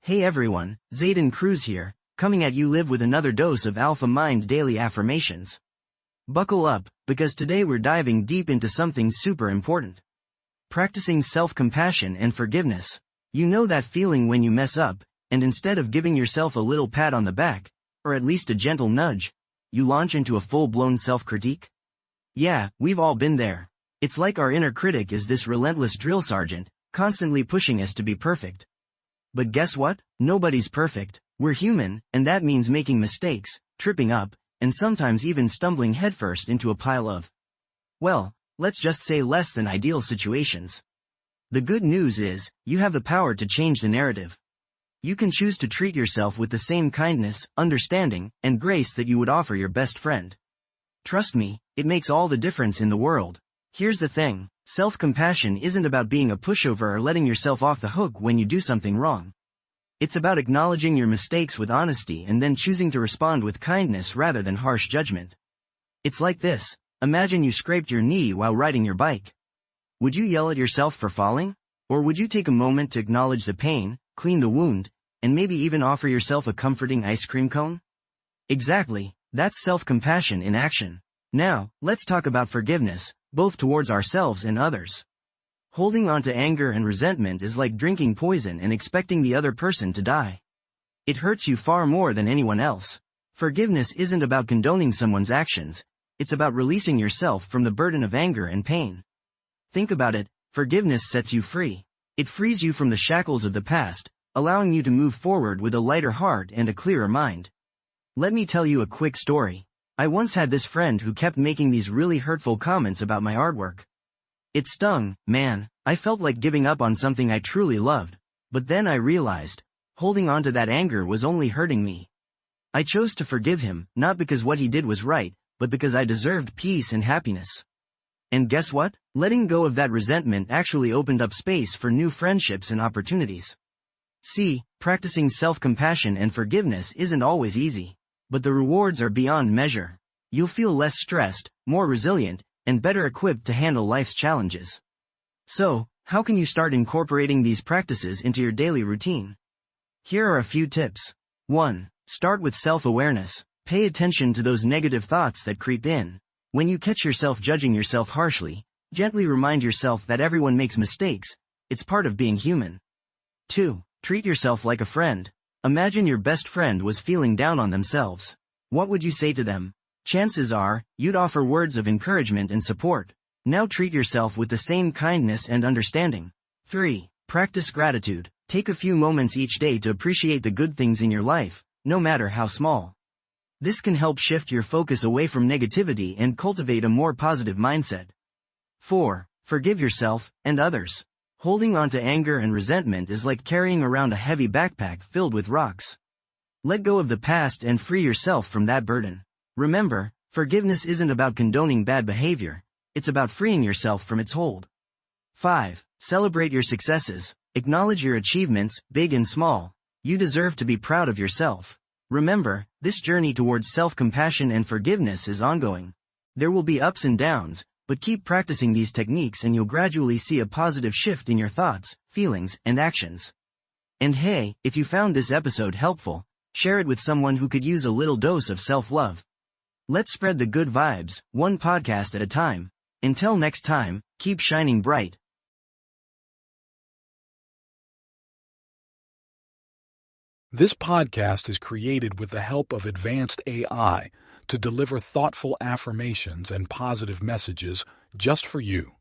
Hey everyone, Zayden Cruz here, coming at you live with another dose of Alpha Mind Daily Affirmations. Buckle up, because today we're diving deep into something super important. Practicing self-compassion and forgiveness. You know that feeling when you mess up, and instead of giving yourself a little pat on the back, or at least a gentle nudge, you launch into a full-blown self-critique? Yeah, we've all been there. It's like our inner critic is this relentless drill sergeant, constantly pushing us to be perfect. But guess what? Nobody's perfect. We're human, and that means making mistakes, tripping up, and sometimes even stumbling headfirst into a pile of, well, let's just say less than ideal situations. The good news is, you have the power to change the narrative. You can choose to treat yourself with the same kindness, understanding, and grace that you would offer your best friend. Trust me, it makes all the difference in the world. Here's the thing, self-compassion isn't about being a pushover or letting yourself off the hook when you do something wrong. It's about acknowledging your mistakes with honesty and then choosing to respond with kindness rather than harsh judgment. It's like this, imagine you scraped your knee while riding your bike. Would you yell at yourself for falling? Or would you take a moment to acknowledge the pain, clean the wound, and maybe even offer yourself a comforting ice cream cone? Exactly, that's self-compassion in action. Now, let's talk about forgiveness, both towards ourselves and others. Holding on to anger and resentment is like drinking poison and expecting the other person to die. It hurts you far more than anyone else. Forgiveness isn't about condoning someone's actions, it's about releasing yourself from the burden of anger and pain. Think about it, forgiveness sets you free. It frees you from the shackles of the past, allowing you to move forward with a lighter heart and a clearer mind. Let me tell you a quick story. I once had this friend who kept making these really hurtful comments about my artwork. It stung, man, I felt like giving up on something I truly loved, but then I realized, holding on to that anger was only hurting me. I chose to forgive him, not because what he did was right, but because I deserved peace and happiness. And guess what? Letting go of that resentment actually opened up space for new friendships and opportunities. See, practicing self-compassion and forgiveness isn't always easy. But the rewards are beyond measure. You'll feel less stressed, more resilient, and better equipped to handle life's challenges. So, how can you start incorporating these practices into your daily routine? Here are a few tips. 1. Start with self-awareness. Pay attention to those negative thoughts that creep in. When you catch yourself judging yourself harshly, gently remind yourself that everyone makes mistakes. It's part of being human. 2. Treat yourself like a friend. Imagine your best friend was feeling down on themselves. What would you say to them? Chances are, you'd offer words of encouragement and support. Now treat yourself with the same kindness and understanding. 3. Practice gratitude. Take a few moments each day to appreciate the good things in your life, no matter how small. This can help shift your focus away from negativity and cultivate a more positive mindset. 4. Forgive yourself and others. Holding on to anger and resentment is like carrying around a heavy backpack filled with rocks. Let go of the past and free yourself from that burden. Remember, forgiveness isn't about condoning bad behavior, it's about freeing yourself from its hold. 5. Celebrate your successes. Acknowledge your achievements, big and small. You deserve to be proud of yourself. Remember, this journey towards self-compassion and forgiveness is ongoing. There will be ups and downs, but keep practicing these techniques and you'll gradually see a positive shift in your thoughts, feelings, and actions. And hey, if you found this episode helpful, share it with someone who could use a little dose of self-love. Let's spread the good vibes, one podcast at a time. Until next time, keep shining bright. This podcast is created with the help of advanced AI to deliver thoughtful affirmations and positive messages just for you.